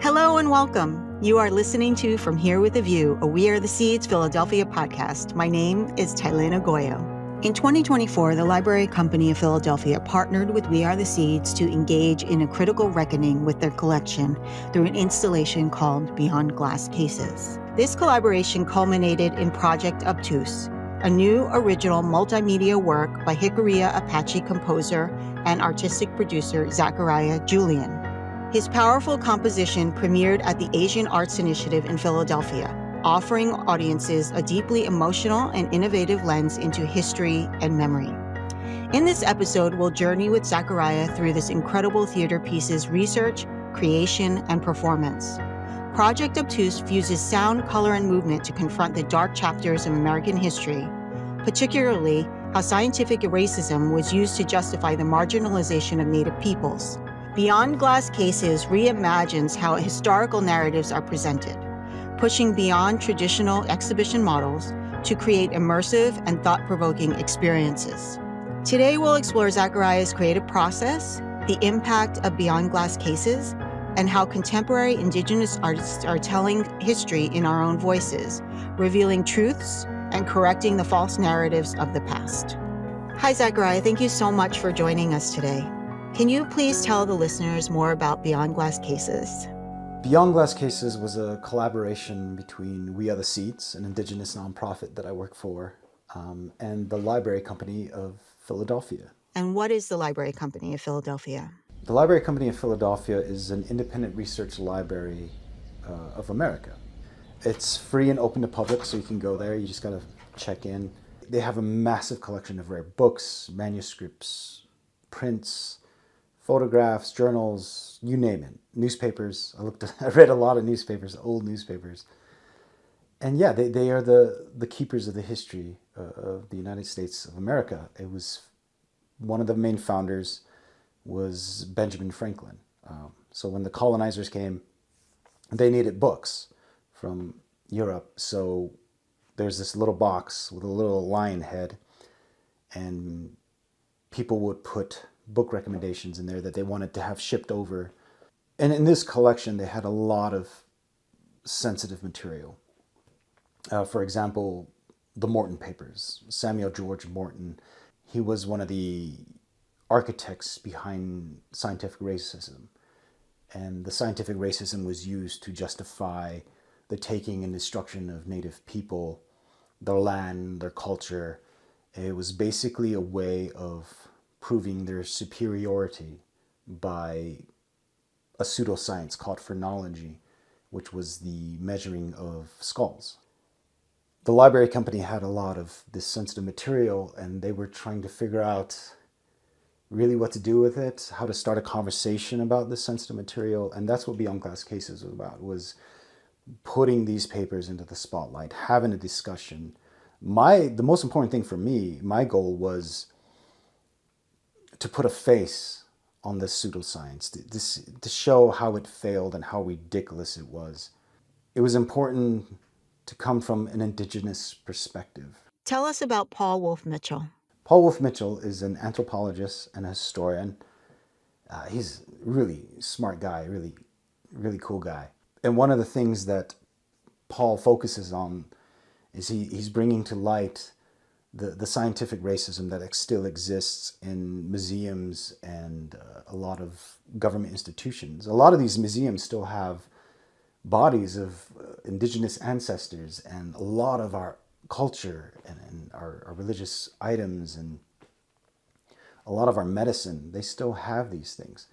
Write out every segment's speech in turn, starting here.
Hello and welcome. You are listening to From Here with a View, a We Are the Seeds Philadelphia podcast. My name is Tylena Goyo. In 2024, the Library Company of Philadelphia partnered with We Are the Seeds to engage in a critical reckoning with their collection through an installation called Beyond Glass Cases. This collaboration culminated in Project Obtuse, a new original multimedia work by Crania Apache composer and artistic producer Zachariah Julian. His powerful composition premiered at the Asian Arts Initiative in Philadelphia, offering audiences a deeply emotional and innovative lens into history and memory. In this episode, we'll journey with Zachariah through this incredible theater piece's research, creation, and performance. Project Obtuse fuses sound, color, and movement to confront the dark chapters of American history, particularly how scientific racism was used to justify the marginalization of Native peoples. Beyond Glass Cases reimagines how historical narratives are presented, pushing beyond traditional exhibition models to create immersive and thought-provoking experiences. Today, we'll explore Zachariah's creative process, the impact of Beyond Glass Cases, and how contemporary Indigenous artists are telling history in our own voices, revealing truths and correcting the false narratives of the past. Hi, Zachariah. Thank you so much for joining us today. Can you please tell the listeners more about Beyond Glass Cases? Beyond Glass Cases was a collaboration between We Are the Seeds, an Indigenous nonprofit that I work for, and the Library Company of Philadelphia. And what is the Library Company of Philadelphia? The Library Company of Philadelphia is an independent research library of America. It's free and open to public, so you can go there. You just gotta check in. They have a massive collection of rare books, manuscripts, prints, photographs, journals, you name it, newspapers. I read a lot of newspapers, old newspapers. And yeah, they are the keepers of the history of the United States of America. It was one of the main founders was Benjamin Franklin. So when the colonizers came, they needed books from Europe. So there's this little box with a little lion head, and people would put book recommendations in there that they wanted to have shipped over. And in this collection, they had a lot of sensitive material. For example, the Morton Papers. Samuel George Morton, he was one of the architects behind scientific racism. And the scientific racism was used to justify the taking and destruction of Native people, their land, their culture. It was basically a way of proving their superiority by a pseudoscience called phrenology, which was the measuring of skulls. The Library Company had a lot of this sensitive material, and they were trying to figure out really what to do with it, how to start a conversation about this sensitive material, and that's what Beyond Glass Cases was about, was putting these papers into the spotlight, having a discussion. The most important thing for me, my goal was to put a face on this pseudoscience, to show how it failed and how ridiculous it was. It was important to come from an Indigenous perspective. Tell us about Paul Wolff Mitchell. Paul Wolff Mitchell is an anthropologist and a historian. He's a really smart guy, really, really cool guy. And one of the things that Paul focuses on is he's bringing to light the scientific racism that still exists in museums and a lot of government institutions. A lot of these museums still have bodies of Indigenous ancestors, and a lot of our culture and our religious items and a lot of our medicine, they still have these things.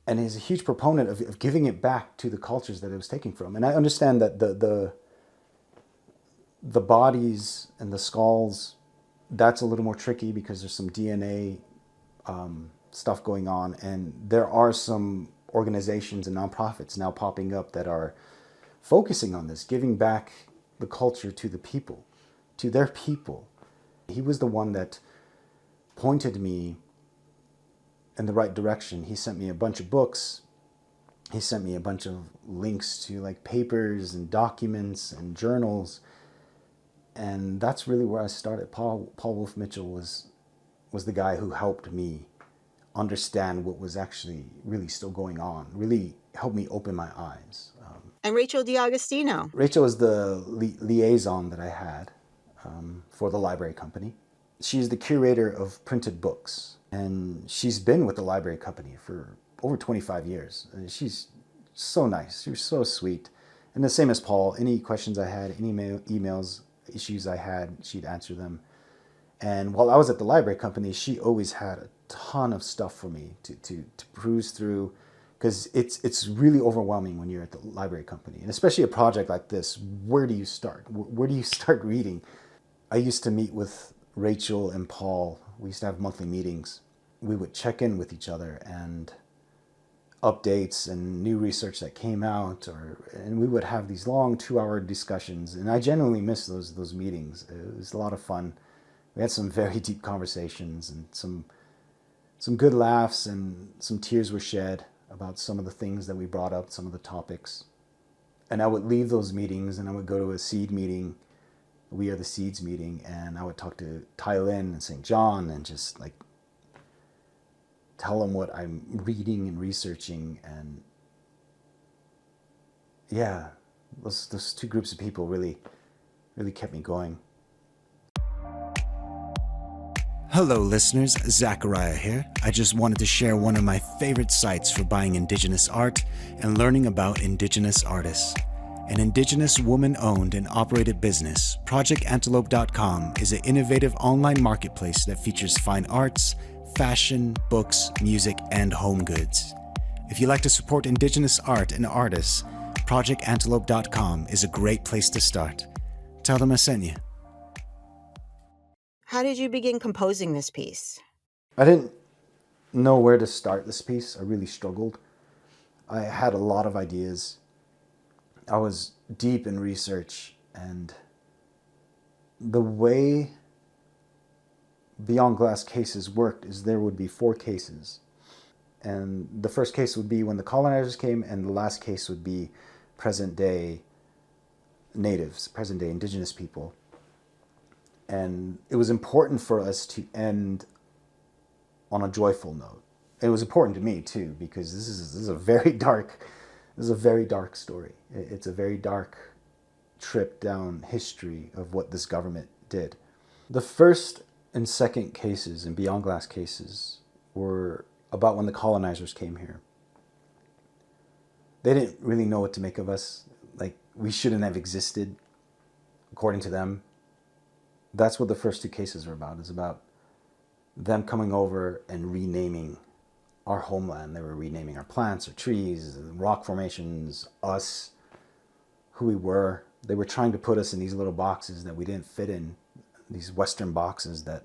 And he's a huge proponent of giving it back to the cultures that it was taken from. And I understand that the bodies and the skulls, that's a little more tricky because there's some DNA stuff going on, and there are some organizations and nonprofits now popping up that are focusing on this, giving back the culture to the people, to their people. He was the one that pointed me in the right direction. He sent me a bunch of books. He sent me a bunch of links to like papers and documents and journals. And that's really where I started. Paul Wolff Mitchell was the guy who helped me understand what was actually really still going on, really helped me open my eyes. And Rachel DiAgostino. Rachel is the liaison that I had for the library company. She's the curator of printed books, and she's been with the library company for over 25 years. And she's so nice. She was so sweet. And the same as Paul, any questions I had, any emails, issues I had, she'd answer them. And while I was at the library company, she always had a ton of stuff for me to peruse through, because it's really overwhelming when you're at the library company, and especially a project like this. Where do you start? Where do you start reading? I used to meet with Rachel and Paul. We used to have monthly meetings. We would check in with each other and updates and new research that came out, and we would have these long 2-hour discussions. And I genuinely miss those meetings. It was a lot of fun. We had some very deep conversations and some good laughs, and some tears were shed about some of the things that we brought up, some of the topics. And I would leave those meetings and I would go to a seed meeting, We Are the Seeds meeting, and I would talk to Ty Lin and St. John and just like tell them what I'm reading and researching. And yeah, those two groups of people really kept me going. Hello listeners, Zachariah here. I just wanted to share one of my favorite sites for buying Indigenous art and learning about Indigenous artists. An Indigenous woman-owned and operated business, ProjectAntelope.com is an innovative online marketplace that features fine arts, fashion, books, music, and home goods. If you like to support Indigenous art and artists, ProjectAntelope.com is a great place to start. Tell them I sent you. How did you begin composing this piece? I didn't know where to start this piece. I really struggled. I had a lot of ideas. I was deep in research, and the way Beyond Glass cases worked is there would be 4 cases. And the first case would be when the colonizers came, and the last case would be present-day natives, present-day indigenous people. And it was important for us to end on a joyful note. It was important to me too, because this is a very dark story. It's a very dark trip down history of what this government did. The first and second cases and Beyond Glass cases were about when the colonizers came here. They didn't really know what to make of us. Like, we shouldn't have existed, according to them. That's what the first 2 cases are about. It's about them coming over and renaming our homeland. They were renaming our plants, our trees, rock formations, us, who we were. They were trying to put us in these little boxes that we didn't fit in, these Western boxes that,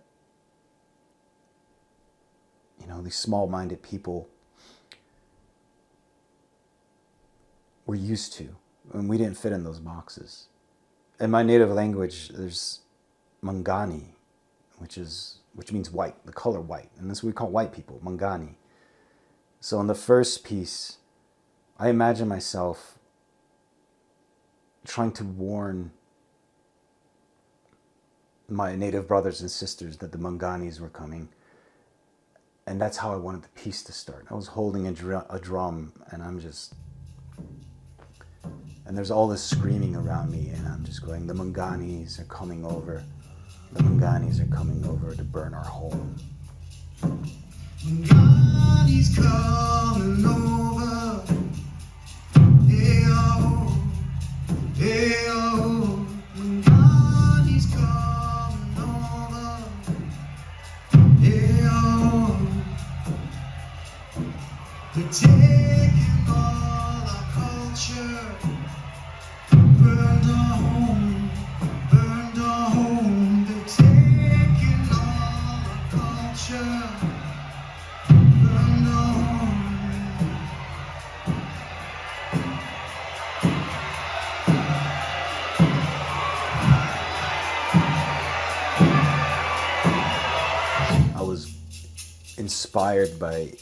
you know, these small-minded people were used to, and we didn't fit in those boxes. In my native language, there's Mangani, which means white, the color white, and that's what we call white people, Mangani. So in the first piece, I imagine myself trying to warn my native brothers and sisters that the Manganis were coming, and that's how I wanted the piece to start. I was holding a drum, and there's all this screaming around me, and I'm just going, the Manganis are coming over. The Manganis are coming over to burn our home. Manganis coming over. Hey-oh, hey-oh. Manganis coming over. Hey-oh. They're taking all our culture. Burned our home, burned our home. They're taking all our culture, burned our home. I was inspired by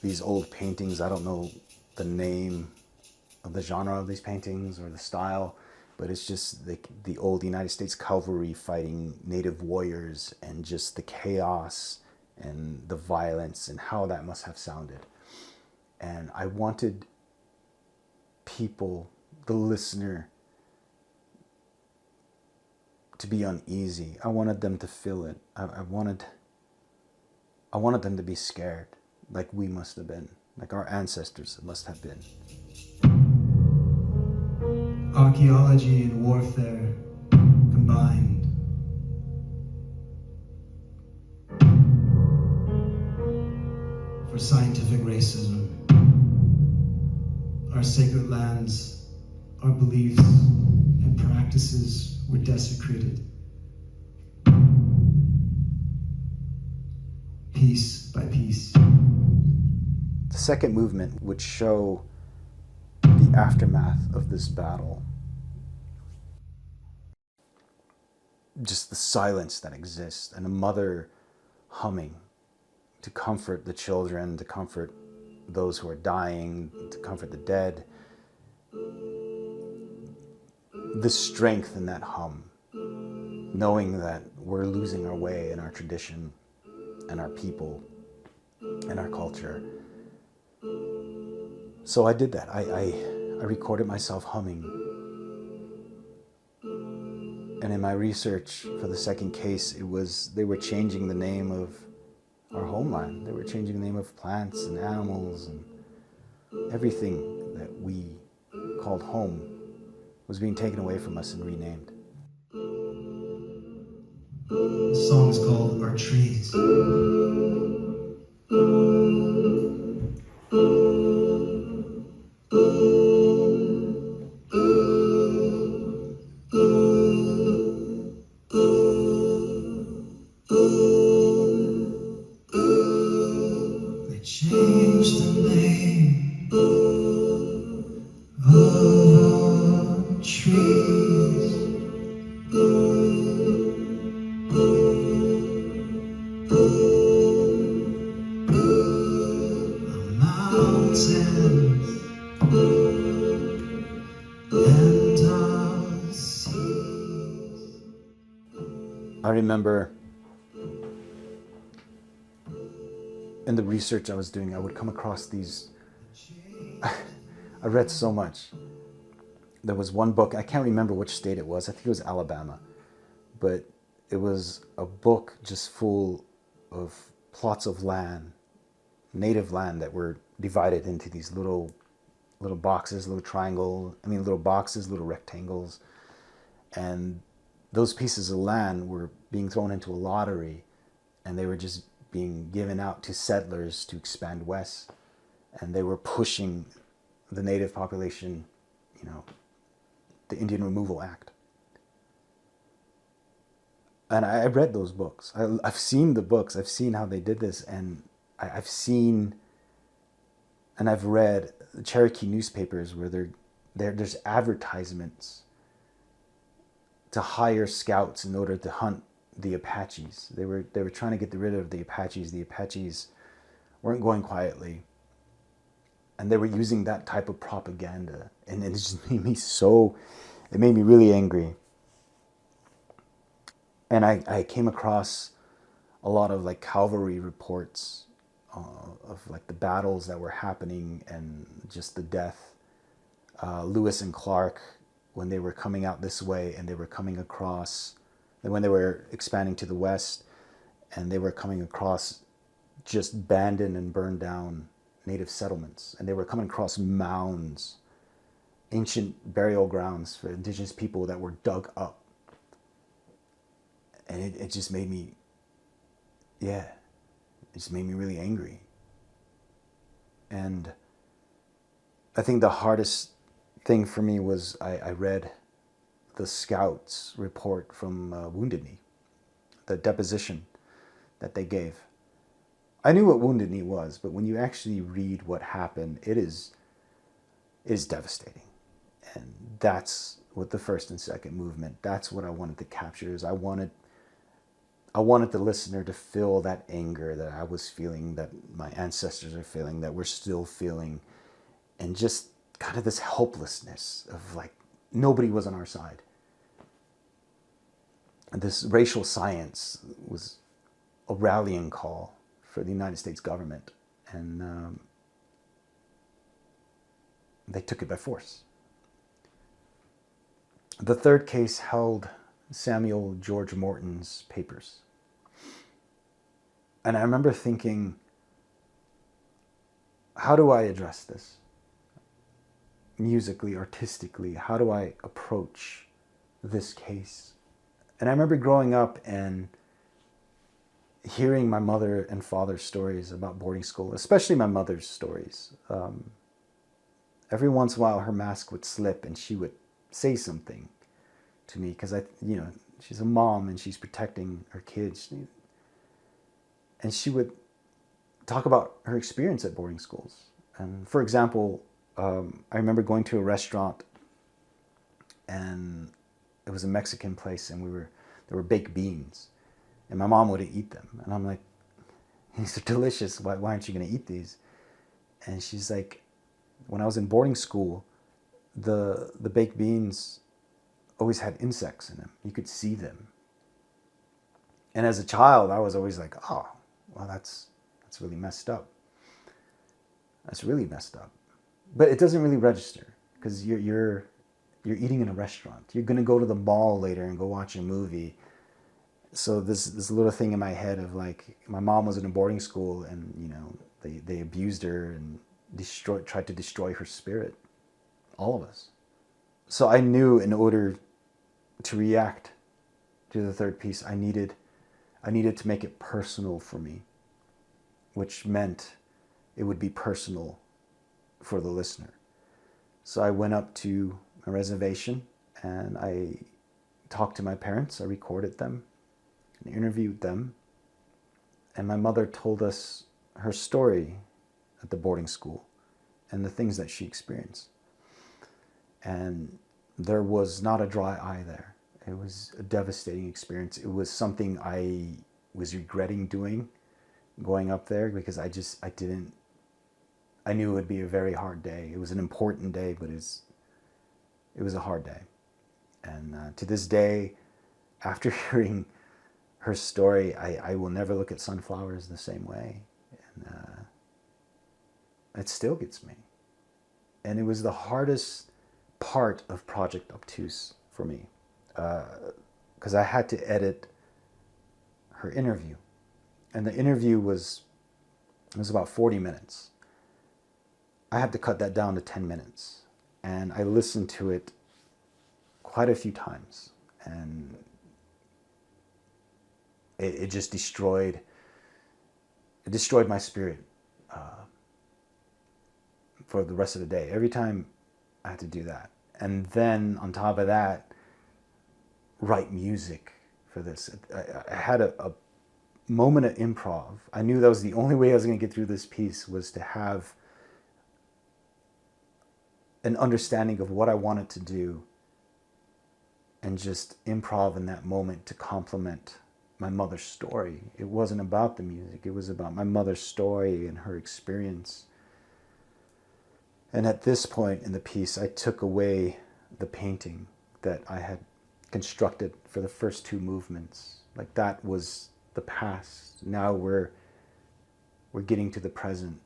these old paintings. I don't know the name of the genre of these paintings or the style, but it's just the old United States cavalry fighting native warriors, and just the chaos and the violence and how that must have sounded. And I wanted people, the listener, to be uneasy. I wanted them to feel it. I wanted them to be scared, like we must have been, like our ancestors must have been. Archaeology and warfare combined. For scientific racism. Our sacred lands, our beliefs and practices were desecrated. Piece by piece. The second movement would show the aftermath of this battle. Just the silence that exists, and a mother humming to comfort the children, to comfort those who are dying, to comfort the dead. The strength in that hum, knowing that we're losing our way in our tradition and our people and our culture. So I did that. I recorded myself humming. And in my research for the second case, they were changing the name of our homeland. They were changing the name of plants and animals, and everything that we called home was being taken away from us and renamed. The song is called Our Trees. They changed the name of our trees. Mountains and our seas. I remember in the research I was doing, I would come across these. I read so much. There was one book, I can't remember which state it was, I think it was Alabama, but it was a book just full of plots of land, native land, that were divided into these little boxes, little boxes, little rectangles. And those pieces of land were being thrown into a lottery, and they were just being given out to settlers to expand west. And they were pushing the native population, the Indian Removal Act. And I read those books. I've seen the books. I've seen how they did this. And I've seen and I've read Cherokee newspapers where there's advertisements to hire scouts in order to hunt the Apaches. They were trying to get rid of the Apaches. The Apaches weren't going quietly. And they were using that type of propaganda. And it just made me really angry. And I came across a lot of cavalry reports of the battles that were happening and just the death. Lewis and Clark, when they were coming out this way and they were coming across, and when they were expanding to the west, and they were coming across just abandoned and burned down native settlements, and they were coming across mounds, ancient burial grounds for indigenous people that were dug up. And it just made me, it just made me really angry. And I think the hardest thing for me was I read the scouts report from Wounded Knee, the deposition that they gave. I knew what Wounded Knee was, but when you actually read what happened, it is devastating. And that's what the first and second movement, that's what I wanted to capture. Is I wanted the listener to feel that anger that I was feeling, that my ancestors are feeling, that we're still feeling, and just kind of this helplessness of nobody was on our side. And this racial science was a rallying call for the United States government, and they took it by force. The third case held Samuel George Morton's papers. And I remember thinking, how do I address this? Musically, artistically, how do I approach this case? And I remember growing up and hearing my mother and father's stories about boarding school, especially my mother's stories. Every once in a while her mask would slip and she would say something to me, because she's a mom and she's protecting her kids. And she would talk about her experience at boarding schools. And for example, I remember going to a restaurant, and it was a Mexican place, and there were baked beans, and my mom wouldn't eat them. And I'm like, these are delicious. Why aren't you going to eat these? And she's like, when I was in boarding school, the baked beans always had insects in them. You could see them. And as a child, I was always like, oh, well, that's really messed up. That's really messed up. But it doesn't really register, because you're eating in a restaurant. You're going to go to the mall later and go watch a movie. So this little thing in my head of like, my mom was in a boarding school, and they abused her and tried to destroy her spirit. All of us. So I knew in order to react to the third piece, I needed to make it personal for me, which meant it would be personal for the listener. So I went up to a reservation and I talked to my parents. I recorded them and interviewed them. And my mother told us her story at the boarding school and the things that she experienced. And there was not a dry eye there. It was a devastating experience. It was something I was regretting doing, going up there, because I knew it would be a very hard day. It was an important day, but it was a hard day. And to this day, after hearing her story, I will never look at sunflowers the same way. And it still gets me. And it was the hardest part of Project Obtuse for me, because I had to edit her interview. And the interview was about 40 minutes. I had to cut that down to 10 minutes. And I listened to it quite a few times. And it just destroyed my spirit for the rest of the day. Every time I had to do that. And then on top of that, write music for this. I had a moment of improv. I knew that was the only way I was going to get through this piece, was to have an understanding of what I wanted to do and just improv in that moment to complement my mother's story. It wasn't about the music. It was about my mother's story and her experience. And at this point in the piece, I took away the painting that I had constructed for the first two movements. Like, that was the past. Now we're getting to the present.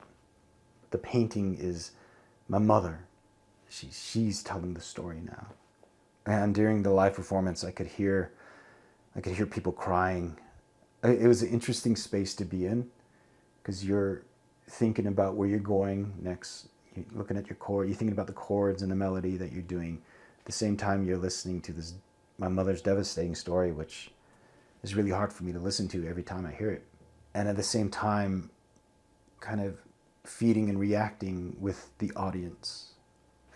The painting is my mother. She's telling the story now. And during the live performance, I could hear people crying. It was an interesting space to be in, because you're thinking about where you're going next. You're looking at your chord. You're thinking about the chords and the melody that you're doing. At the same time, you're listening to my mother's devastating story, which is really hard for me to listen to every time I hear it. And at the same time, kind of feeding and reacting with the audience.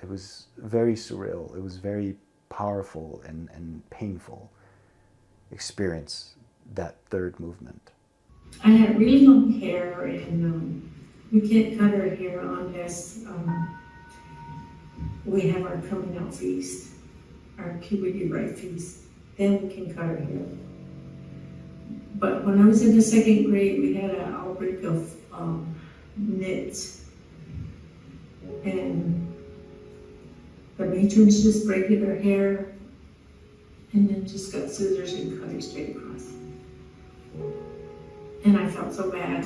It was very surreal. It was very powerful and painful experience, that third movement. I had really long hair, and we can't cut our hair unless we have our coming out feast, our puberty right feast. Then we can cut our hair. But when I was in the second grade, we had an outbreak of nits, and the matrons just braided her hair and then just got scissors and cut it straight across. And I felt so bad.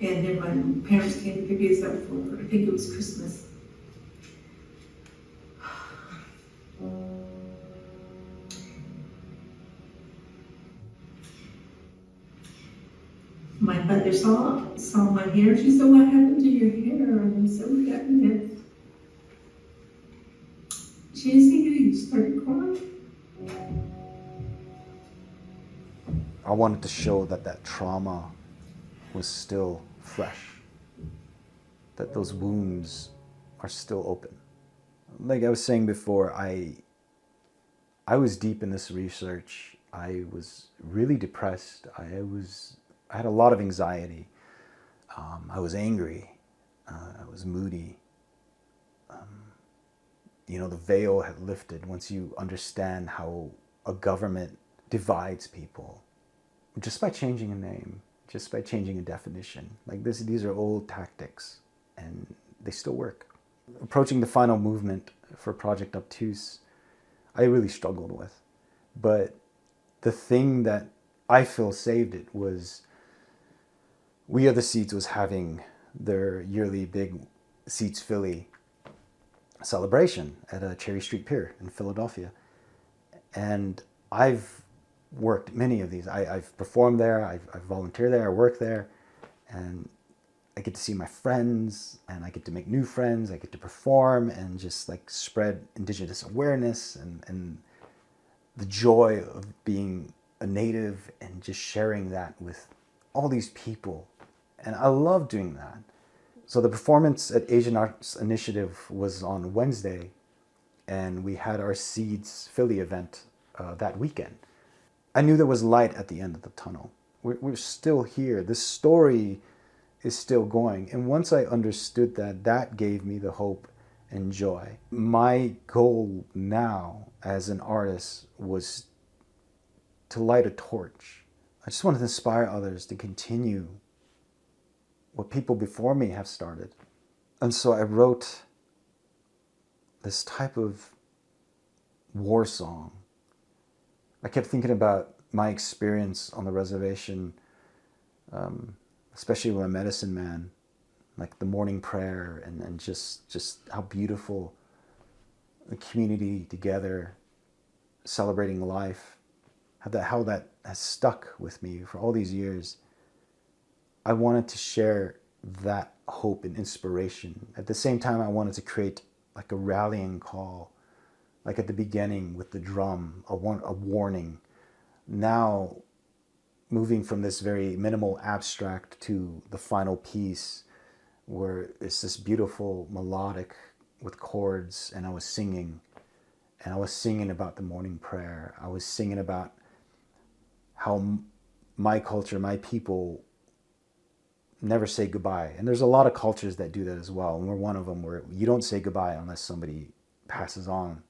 And then my parents came to pick us up for, I think it was Christmas. My mother saw my hair. She said, "What happened to your hair?" And I said, "What happened?" She didn't say anything. She started crying. I wanted to show that that trauma was still fresh, that those wounds are still open. Like I was saying before, I was deep in this research. I was really depressed. I had a lot of anxiety. I was angry. I was moody. The veil had lifted once you understand how a government divides people just by changing a name, just by changing a definition. Like these are old tactics, and they still work. Approaching the final movement for Project Obtuse, I really struggled with. But the thing that I feel saved it was We Are the Seeds was having their yearly big Seeds Philly celebration at a Cherry Street Pier in Philadelphia. And I've worked many of these. I've performed there, I've volunteered there, I work there, and I get to see my friends, and I get to make new friends, I get to perform and just like spread Indigenous awareness and the joy of being a Native and just sharing that with all these people. And I love doing that. So the performance at Asian Arts Initiative was on Wednesday, and we had our Seeds Philly event that weekend. I knew there was light at the end of the tunnel. We're still here. This story is still going. And once I understood that, that gave me the hope and joy. My goal now as an artist was to light a torch. I just wanted to inspire others to continue what people before me have started. And so I wrote this type of war song. I kept thinking about my experience on the reservation, especially with my medicine man, like the morning prayer and just how beautiful the community together, celebrating life, how that has stuck with me for all these years. I wanted to share that hope and inspiration. At the same time, I wanted to create like a rallying call, like at the beginning with the drum, a warning. Now, moving from this very minimal abstract to the final piece, where it's this beautiful melodic with chords, and I was singing about the morning prayer. I was singing about how my culture, my people, never say goodbye. And there's a lot of cultures that do that as well, and we're one of them, where you don't say goodbye unless somebody passes on.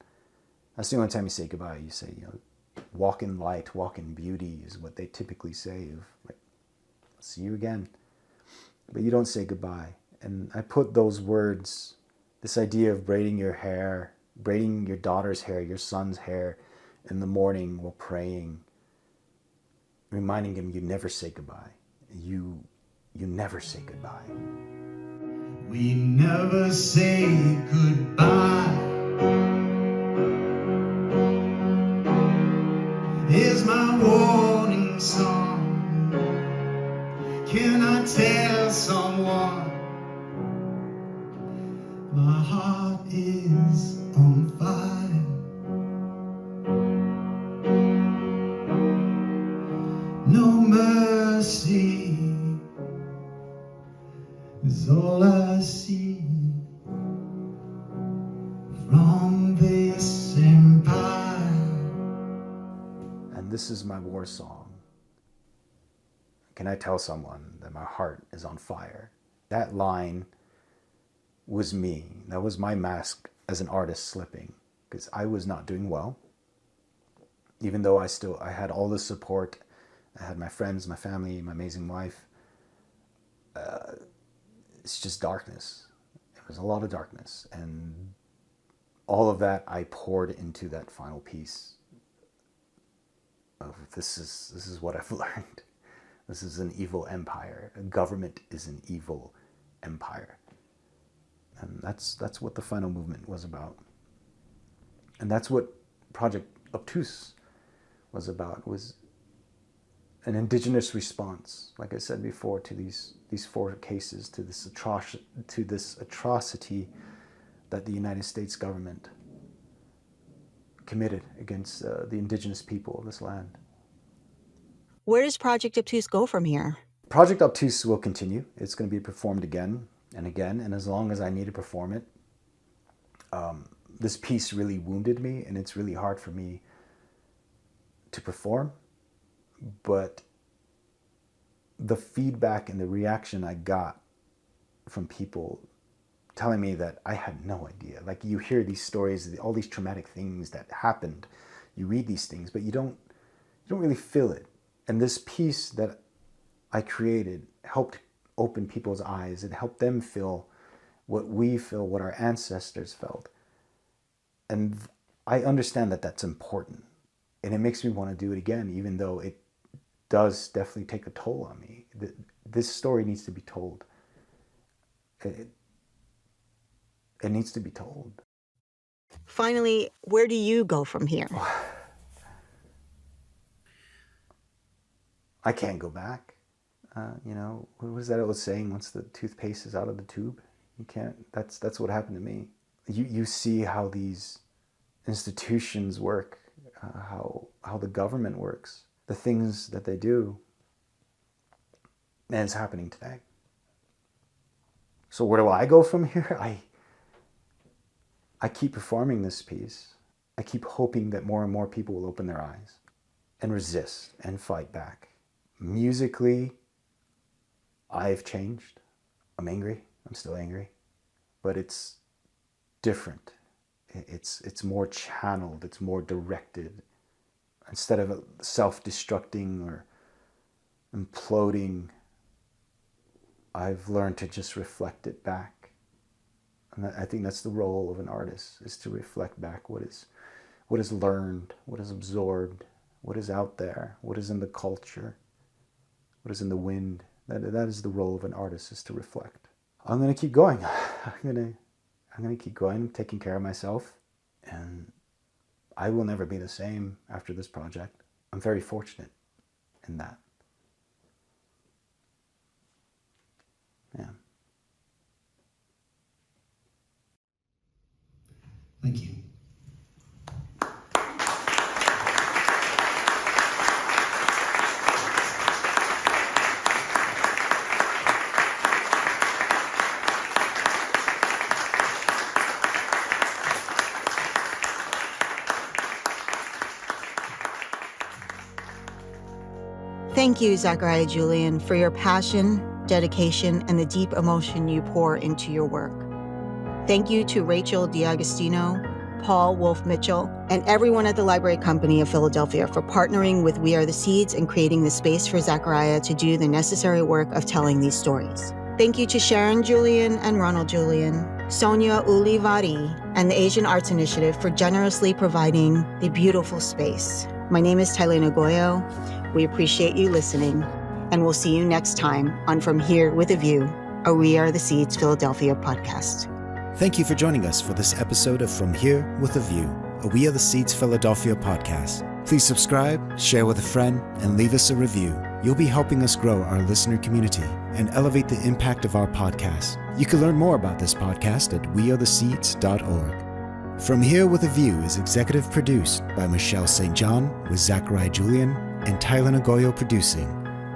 That's the only time you say goodbye. You say, walk in light, walk in beauty is what they typically say, of like, see you again. But you don't say goodbye. And I put those words, this idea of braiding your hair, braiding your daughter's hair, your son's hair in the morning while praying, reminding him you never say goodbye. You never say goodbye. We never say goodbye. Here's my warning song. Can I tell someone my heart is on fire? No mercy is all I see from this empire. And this is my war song. Can I tell someone that my heart is on fire? That line was me. That was my mask as an artist slipping, because I was not doing well. Even though I had all the support. I had my friends, my family, my amazing wife. It's just darkness. It was a lot of darkness. And all of that I poured into that final piece of this is what I've learned. This is an evil empire. A government is an evil empire. And that's what the final movement was about. And that's what Project Obtuse was about, was an indigenous response, like I said before, to these 4 cases, to this atrocity that the United States government committed against the indigenous people of this land. Where does Project Obtuse go from here? Project Obtuse will continue. It's going to be performed again and again, and as long as I need to perform it. This piece really wounded me, and it's really hard for me to perform, but the feedback and the reaction I got from people telling me that I had no idea. Like, you hear these stories, all these traumatic things that happened, you read these things, but you don't really feel it. And this piece that I created helped open people's eyes. It helped them feel what we feel, what our ancestors felt. And I understand that that's important. And it makes me want to do it again, even though it does definitely take a toll on me. This story needs to be told. It needs to be told. Finally, where do you go from here? I can't go back. What was that old saying? Once the toothpaste is out of the tube, you can't. That's what happened to me. You see how these institutions work, how the government works, the things that they do, and it's happening today. So where do I go from here? I keep performing this piece. I keep hoping that more and more people will open their eyes and resist and fight back. Musically, I've changed. I'm angry. I'm still angry. But it's different. It's more channeled. It's more directed. Instead of self-destructing or imploding, I've learned to just reflect it back. And I think that's the role of an artist, is to reflect back what is learned, what is absorbed, what is out there, what is in the culture, what is in the wind. That is the role of an artist, is to reflect. I'm going to keep going. I'm going to keep going, taking care of myself, and I will never be the same after this project. I'm very fortunate in that. Yeah. Thank you. Thank you, Zachariah Julian, for your passion, dedication, and the deep emotion you pour into your work. Thank you to Rachel D'Agostino, Paul Wolff Mitchell, and everyone at the Library Company of Philadelphia for partnering with We Are the Seeds and creating the space for Zachariah to do the necessary work of telling these stories. Thank you to Sharon Julian and Ronald Julian, Sonia Ulivari, and the Asian Arts Initiative for generously providing the beautiful space. My name is Tailena Goyo. We appreciate you listening, and we'll see you next time on From Here with a View, a We Are the Seeds Philadelphia podcast. Thank you for joining us for this episode of From Here with a View, a We Are the Seeds Philadelphia podcast. Please subscribe, share with a friend, and leave us a review. You'll be helping us grow our listener community and elevate the impact of our podcast. You can learn more about this podcast at wearetheseeds.org. From Here with a View is executive produced by Michelle St. John with Zachariah Julian and Tailena Goyo producing.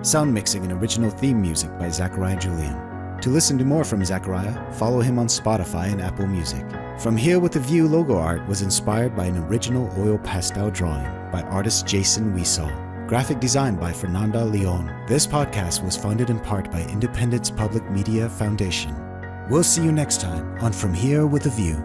Sound mixing and original theme music by Zachariah Julian. To listen to more from Zachariah, follow him on Spotify and Apple Music. From Here with a View logo art was inspired by an original oil pastel drawing by artist Jason Wiesel. Graphic design by Fernanda Leon. This podcast was funded in part by Independence Public Media Foundation. We'll see you next time on From Here with a View.